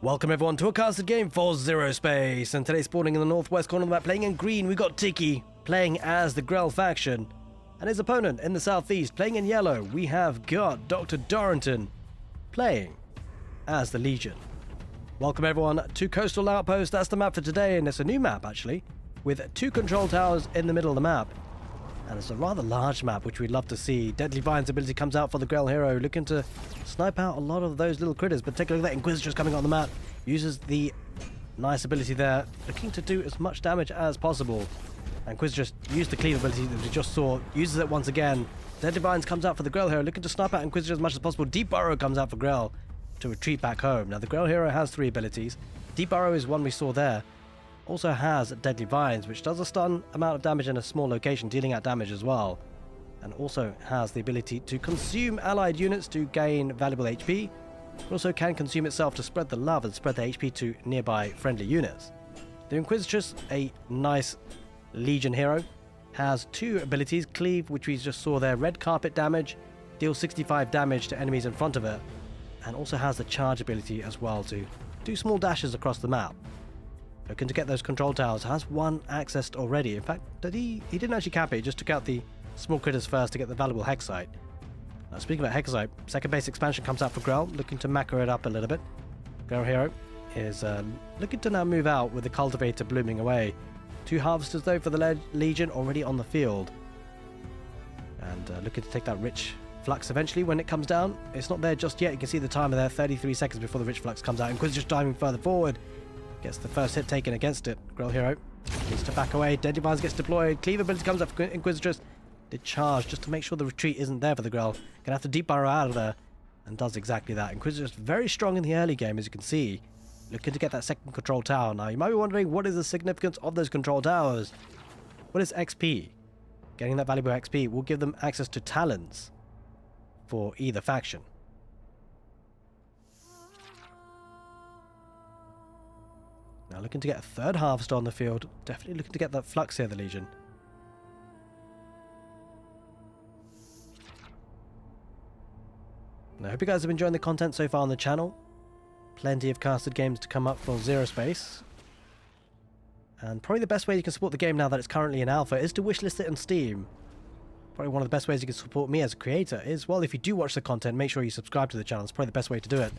Welcome everyone to a casted game for Zerospace, and today spawning in the northwest corner of the map, playing in green, we got Tiki playing as the Grell faction, and his opponent in the southeast playing in yellow, we have got Dr. Dorrington playing as the Legion. Welcome everyone to Coastal Outpost. That's the map for today, and it's a new map actually, with 2 control towers in the middle of the map. And it's a rather large map, which we'd love to see. Deadly Vine's ability comes out for the Grell hero, looking to snipe out a lot of those little critters. But take a look at that Inquisitor's coming on the map. Uses the nice ability there, looking to do as much damage as possible. And Inquisitor used the cleave ability that we just saw, uses it once again. Deadly Vines comes out for the Grell hero, looking to snipe out Inquisitor as much as possible. Deep Burrow comes out for Grell to retreat back home. Now the Grell hero has 3 abilities. Deep Burrow is one we saw there. Also has Deadly Vines, which does a stun amount of damage in a small location, dealing out damage as well. And also has the ability to consume allied units to gain valuable HP. It also can consume itself to spread the love and spread the HP to nearby friendly units. The Inquisitress, a nice Legion hero, has 2 abilities. Cleave, which we just saw there, red carpet damage, deals 65 damage to enemies in front of it. And also has the charge ability as well to do small dashes across the map. Looking to get those control towers, has 1 accessed already. In fact, he didn't actually cap it, he just took out the small critters first to get the valuable Hexite. Now speaking about Hexite, second base expansion comes out for Grell, looking to macro it up a little bit. Grell hero is looking to now move out with the cultivator blooming away. 2 harvesters though for the Legion already on the field. And looking to take that rich flux eventually when it comes down. It's not there just yet, you can see the timer there, 33 seconds before the rich flux comes out. Inquisitor's diving further forward. Gets the first hit taken against it. Grell hero needs to back away. Deadly Vines gets deployed. Cleave ability comes up for Inquisitress. Did charge just to make sure the retreat isn't there for the Grell. Gonna have to deep burrow out of there. And does exactly that. Inquisitress very strong in the early game, as you can see. Looking to get that second control tower. Now you might be wondering, what is the significance of those control towers? What is XP? Getting that valuable XP will give them access to talents for either faction. Now looking to get a 3rd harvester on the field. Definitely looking to get that flux here, the Legion. Now I hope you guys have enjoyed the content so far on the channel. Plenty of casted games to come up for Zerospace. And probably the best way you can support the game now that it's currently in alpha is to wishlist it on Steam. Probably one of the best ways you can support me as a creator is, well, if you do watch the content, make sure you subscribe to the channel. It's probably the best way to do it.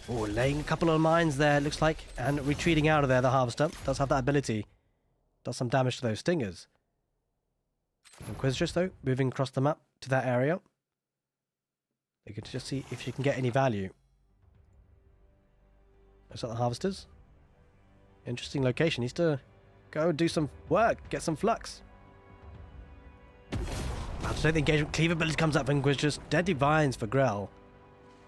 Oh, laying a couple of mines there, looks like, and retreating out of there, the Harvester. Does have that ability. Does some damage to those stingers. Inquisitress, though, moving across the map to that area. You can just see if you can get any value. Looks like the Harvesters. Interesting location. Needs to go do some work, get some flux. About to take the engagement. Cleave ability comes up for Inquisitress. Deadly Vines for Grell.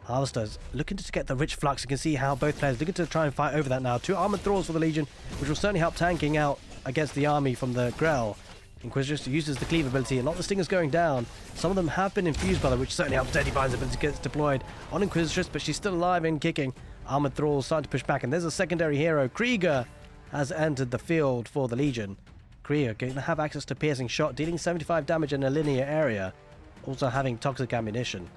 Harvesters looking to get the rich flux. You can see how both players looking to try and fight over that now. 2 armored thralls for the Legion, which will certainly help tanking out against the army from the Grell. Inquisitor uses the cleave ability. A lot of the stingers going down. Some of them have been infused by that, which certainly helps Deadly Vine's ability gets deployed on Inquisitress, but she's still alive and kicking. Armored thralls starting to push back, and there's a secondary hero. Krieger has entered the field for the Legion. Krieger going to have access to piercing shot, dealing 75 damage in a linear area, also having toxic ammunition.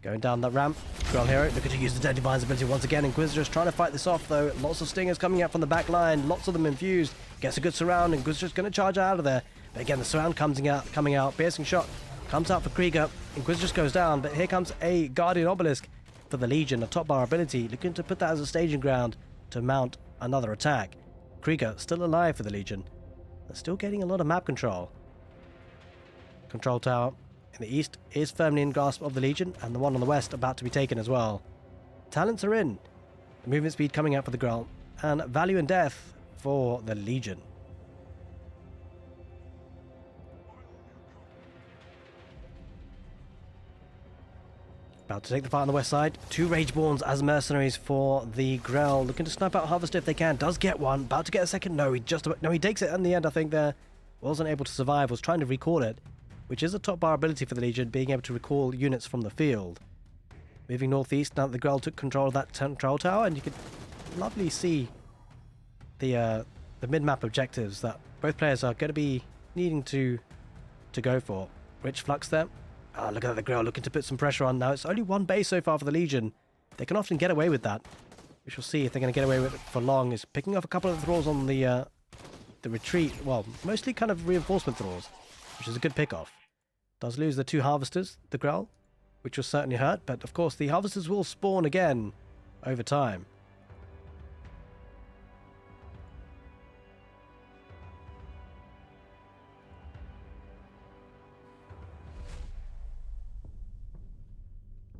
Going down that ramp, Grell hero looking to use the Deadly Vine's ability once again. Inquisitor's trying to fight this off though. Lots of stingers coming out from the back line, lots of them infused. Gets a good surround. Inquisitor's going to charge out of there. But again, the surround coming out. Piercing shot comes out for Krieger. Inquisitor goes down, but here comes a Guardian Obelisk for the Legion, a top bar ability, looking to put that as a staging ground to mount another attack. Krieger still alive for the Legion. They're still getting a lot of map control. Control tower in the east is firmly in grasp of the Legion, and the one on the west about to be taken as well. Talents are in. The movement speed coming out for the Grell, and value and death for the Legion. About to take the fight on the west side. 2 rageborns as mercenaries for the Grell, looking to snipe out Harvester if they can. Does get one. About to get a second. No, he takes it in the end. I think there wasn't able to survive. Was trying to recall it, which is a top bar ability for the Legion, being able to recall units from the field. Moving northeast now that the Grell took control of that control tower, and you can lovely see the mid-map objectives that both players are going to be needing to go for. Rich flux there. Look at the Grell looking to put some pressure on. Now it's only 1 base so far for the Legion. They can often get away with that. We shall see if they're going to get away with it for long. Is picking off a couple of thralls on the retreat. Well, mostly kind of reinforcement thralls, which is a good pick-off. Does lose the 2 harvesters, the grell, which will certainly hurt. But, of course, the harvesters will spawn again over time.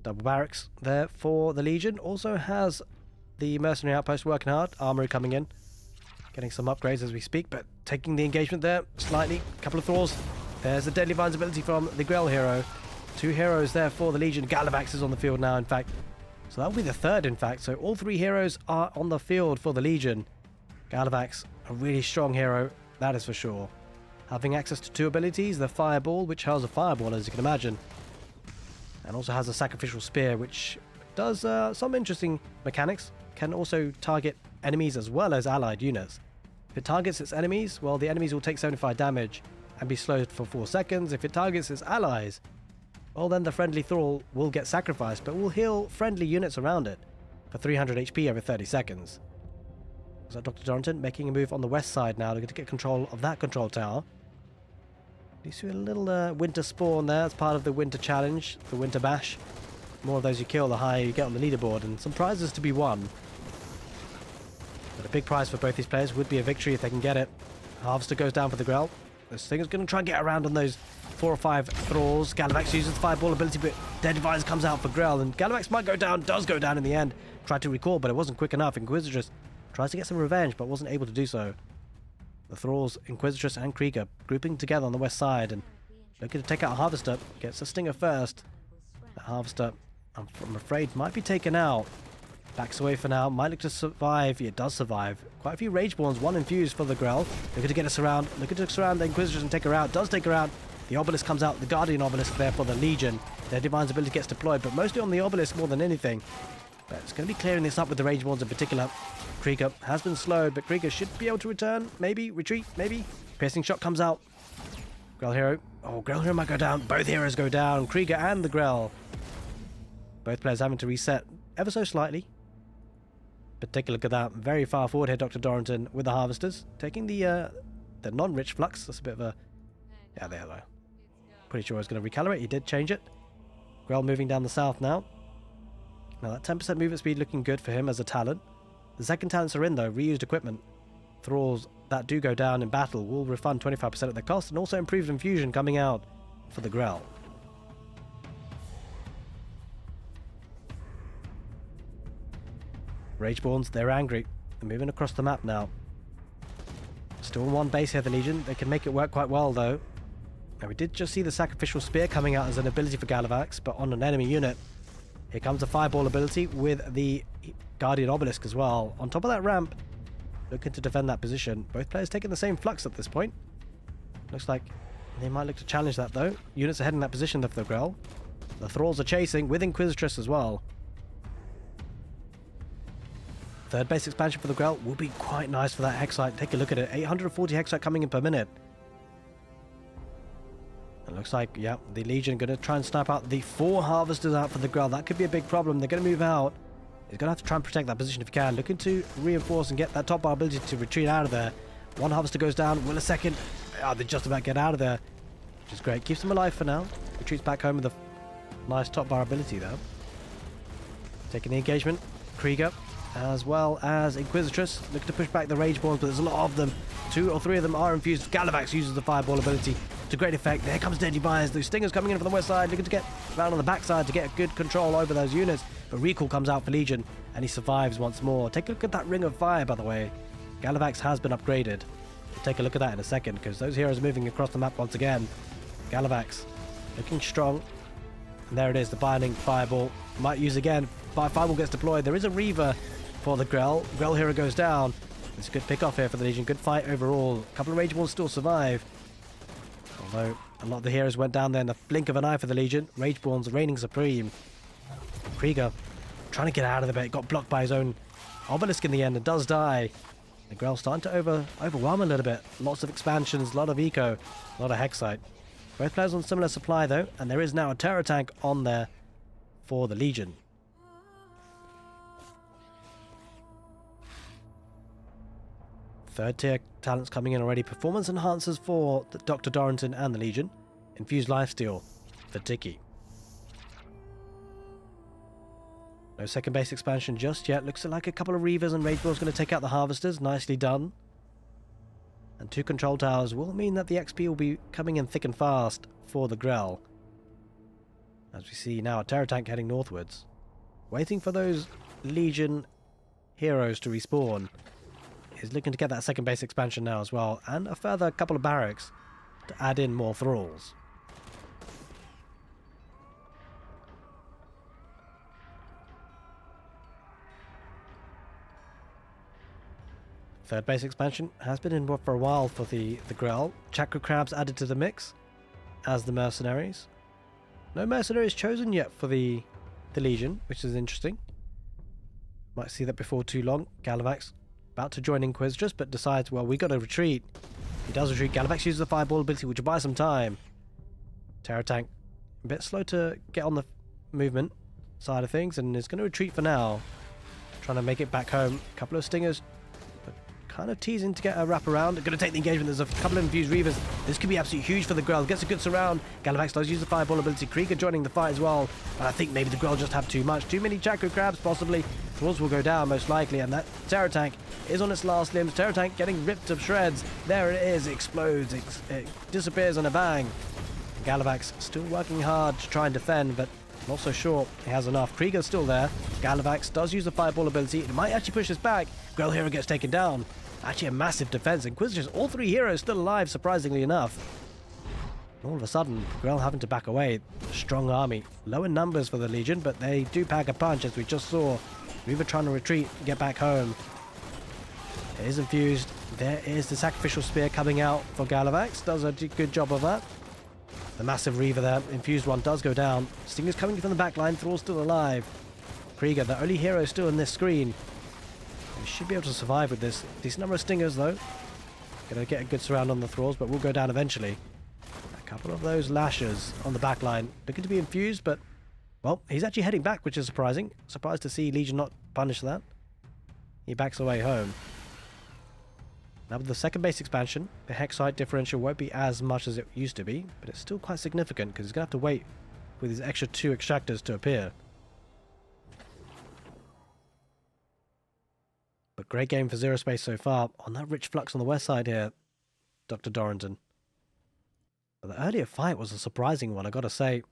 Double barracks there for the Legion. Also has the mercenary outpost working hard. Armory coming in. Getting some upgrades as we speak, but taking the engagement there slightly. Couple of thralls. There's a deadly visibility from the grell hero. 2 heroes there for the Legion. Galavax is on the field now, in fact. So that'll be the 3rd, in fact. So all 3 heroes are on the field for the Legion. Galavax, a really strong hero, that is for sure. Having access to 2 abilities, the Fireball, which hurls a fireball, as you can imagine. And also has a Sacrificial Spear, which does some interesting mechanics. Can also target enemies as well as allied units. If it targets its enemies, well, the enemies will take 75 damage and be slowed for 4 seconds. If it targets its allies, well, then the friendly thrall will get sacrificed, but will heal friendly units around it for 300 HP every 30 seconds. So Dr. Dorrington making a move on the west side now to get control of that control tower. You see a little winter spawn there as part of the winter challenge, the winter bash. The more of those you kill, the higher you get on the leaderboard, and some prizes to be won. But a big prize for both these players would be a victory if they can get it. Harvester goes down for the grell. This thing is going to try and get around on those 4 or 5 thralls. Galavax uses the fireball ability, but Dead Advisor comes out for grell, and Galavax might go down, does go down in the end. Tried to recall, but it wasn't quick enough. Inquisitress tries to get some revenge, but wasn't able to do so. The thralls, Inquisitress and Krieger grouping together on the west side and looking to take out a Harvester. Gets a Stinger first. The Harvester, I'm afraid, might be taken out. Backs away for now. Might look to survive. It does survive. Quite a few Rageborns. 1 infused for the grell. Looking to get us around. Looking to surround the Inquisitress and take her out. Does take her out. The Obelisk comes out. The Guardian Obelisk there for the Legion. Their Divine's ability gets deployed, but mostly on the Obelisk more than anything. But it's going to be clearing this up with the Rageborns in particular. Krieger has been slowed, but Krieger should be able to return. Maybe. Retreat. Maybe. Piercing shot comes out. Grell hero. Oh, Grell hero might go down. Both heroes go down. Krieger and the grell. Both players having to reset ever so slightly. But take a look at that. Very far forward here, Dr. Dorrington with the Harvesters. Taking the non-rich flux. That's a bit of a... Yeah, there though. Pretty sure I was going to recalibrate. He did change it. Grell moving down the south now. Now that 10% movement speed looking good for him as a talent. The second talents are in though. Reused equipment. Thralls that do go down in battle will refund 25% of their cost, and also improved infusion coming out for the grell. Rageborns, they're angry. They're moving across the map now. Still in 1 base here, the Legion. They can make it work quite well, though. Now, we did just see the Sacrificial Spear coming out as an ability for Galavax, but on an enemy unit. Here comes the Fireball ability with the Guardian Obelisk as well. On top of that ramp, looking to defend that position. Both players taking the same flux at this point. Looks like they might look to challenge that, though. Units ahead in that position for the grell. The Thralls are chasing with Inquisitress as well. 3rd base expansion for the grell will be quite nice for that Hexite. Take a look at it. 840 Hexite coming in per minute. It looks like, yeah, the Legion going to try and snipe out the 4 Harvesters out for the grell. That could be a big problem. They're going to move out. He's going to have to try and protect that position if he can. Looking to reinforce and get that top bar ability to retreat out of there. 1 Harvester goes down. Will a second. Oh, they just about get out of there. Which is great. Keeps them alive for now. Retreats back home with a nice top bar ability though. Taking the engagement. Krieger, as well as Inquisitress, looking to push back the Rageborns, but there's a lot of them. 2 or 3 of them are infused. Galavax uses the Fireball ability to great effect. There comes Deadly Vines. The Stingers coming in from the west side, looking to get around on the back side to get good control over those units. But Recall comes out for Legion, and he survives once more. Take a look at that Ring of Fire, by the way. Galavax has been upgraded. We'll take a look at that in a second, because those heroes are moving across the map once again. Galavax looking strong. And there it is, the Binding Fireball. Might use again. Fireball gets deployed. There is a Reaver for the grell. Grell hero goes down. It's a good pick off here for the Legion. Good fight overall. A couple of Rageborns still survive. Although a lot of the heroes went down there in the blink of an eye for the Legion. Rageborns reigning supreme. Krieger trying to get out of the bait. Got blocked by his own Obelisk in the end and does die. The grell starting to overwhelm a little bit. Lots of expansions, a lot of eco, a lot of Hexite. Both players on similar supply though, and there is now a Terror tank on there for the Legion. Third tier talents coming in already. Performance enhancers for Dr. Dorrington and the Legion. Infused lifesteal for Tiki. No second base expansion just yet. Looks like a couple of Reavers and Rageborn's going to take out the Harvesters. Nicely done. And 2 control towers will mean that the XP will be coming in thick and fast for the Grell. As we see now a Terror Tank heading northwards. Waiting for those Legion heroes to respawn. He's looking to get that second base expansion now as well. And a further couple of barracks to add in more thralls. Third base expansion has been in for a while for the Grell. Chakra Crabs added to the mix as the mercenaries. No mercenaries chosen yet for the Legion, which is interesting. Might see that before too long. Galavax about to join Inquisitors, but decides, well, we got to retreat. He does retreat. Galavax uses the Fireball ability, which will buy some time. Terror Tank a bit slow to get on the movement side of things, and is going to retreat for now. Trying to make it back home. A couple of Stingers. Kind of teasing to get a wrap around. Going to take the engagement. There's a couple of infused Reavers. This could be absolutely huge for the Grell. Gets a good surround. Galavax does use the Fireball ability. Krieger joining the fight as well. But I think maybe the Grell just have too much. Too many Chakra Crabs, possibly. Thralls will go down, most likely. And that Terror Tank is on its last limbs. Terror Tank getting ripped to shreds. There it is. It explodes. It disappears on a bang. Galavax still working hard to try and defend, but not so sure he has enough. Krieger's still there. Galavax does use the Fireball ability. It might actually push this back. Grell hero gets taken down. Actually a massive defense. Inquisitors, all 3 heroes still alive, surprisingly enough. All of a sudden, Grell having to back away. Strong army. Low in numbers for the Legion, but they do pack a punch, as we just saw. Reaver trying to retreat, get back home. It is infused. There is the Sacrificial Spear coming out for Galavax. Does a good job of that. The massive Reaver there. Infused one does go down. Stinger's coming from the back line. Thrall's still alive. Krieger, the only hero still in this screen. We should be able to survive with this. Decent number of Stingers, though. Gonna get a good surround on the Thralls, but we'll go down eventually. A couple of those Lashers on the back line. Looking to be infused, but... well, he's actually heading back, which is surprising. Surprised to see Legion not punish that. He backs away home. Now with the second base expansion, the Hexite differential won't be as much as it used to be, but it's still quite significant, because he's gonna have to wait for these extra 2 extractors to appear. But great game for Zerospace so far. On that rich flux on the west side here, Dr. Dorrington. But the earlier fight was a surprising one, I gotta say.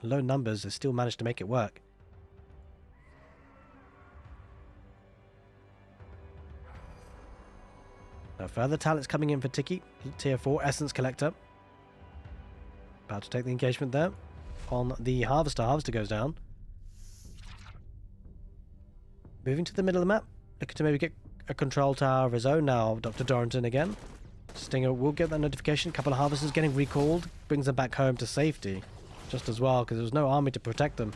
Low numbers has still managed to make it work. Now further talents coming in for Tiki. Tier 4 Essence Collector. About to take the engagement there. On the Harvester. Harvester goes down. Moving to the middle of the map. Looking to maybe get a control tower of his own now, Dr. Dorrington again. Stinger will get that notification. A couple of Harvesters getting recalled. Brings them back home to safety. Just as well, because there was no army to protect them.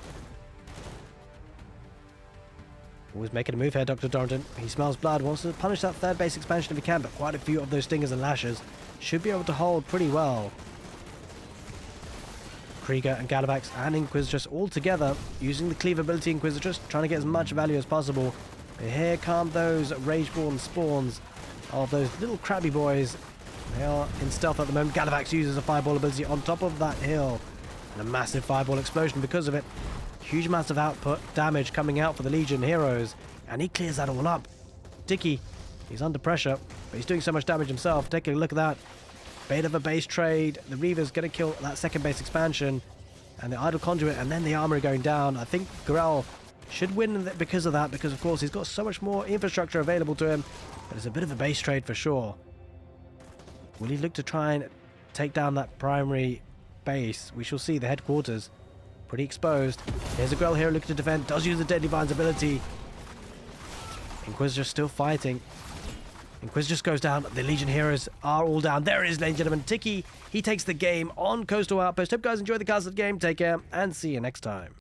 Always making a move here, Dr. Dorrington. He smells blood. Wants to punish that third base expansion if he can, but quite a few of those Stingers and Lashers should be able to hold pretty well. Krieger and Galavax and Inquisitress all together, using the cleave ability Inquisitress, trying to get as much value as possible. But here come those rageborn spawns of those little crabby boys. They are in stealth at the moment. Galavax uses a Fireball ability on top of that hill. And a massive Fireball explosion because of it. Huge amounts of output, damage coming out for the Legion heroes. And he clears that all up. Tiki, he's under pressure, but he's doing so much damage himself. Take a look at that. Bait of a base trade. The Reaver's going to kill that second base expansion. And the Idle Conduit, and then the Armory going down. I think Grell should win because of that, because of course he's got so much more infrastructure available to him. But it's a bit of a base trade for sure. Will he look to try and take down that primary base? We shall see. The headquarters pretty exposed. Here's a Grell hero looking to defend. Does use the Deadly Vine's ability. Inquisitor still fighting. Inquisitor goes down. The Legion heroes are all down. There it is, ladies and gentlemen. Tiki, he takes the game on Coastal Outpost. Hope you guys enjoy the Castle game. Take care and see you next time.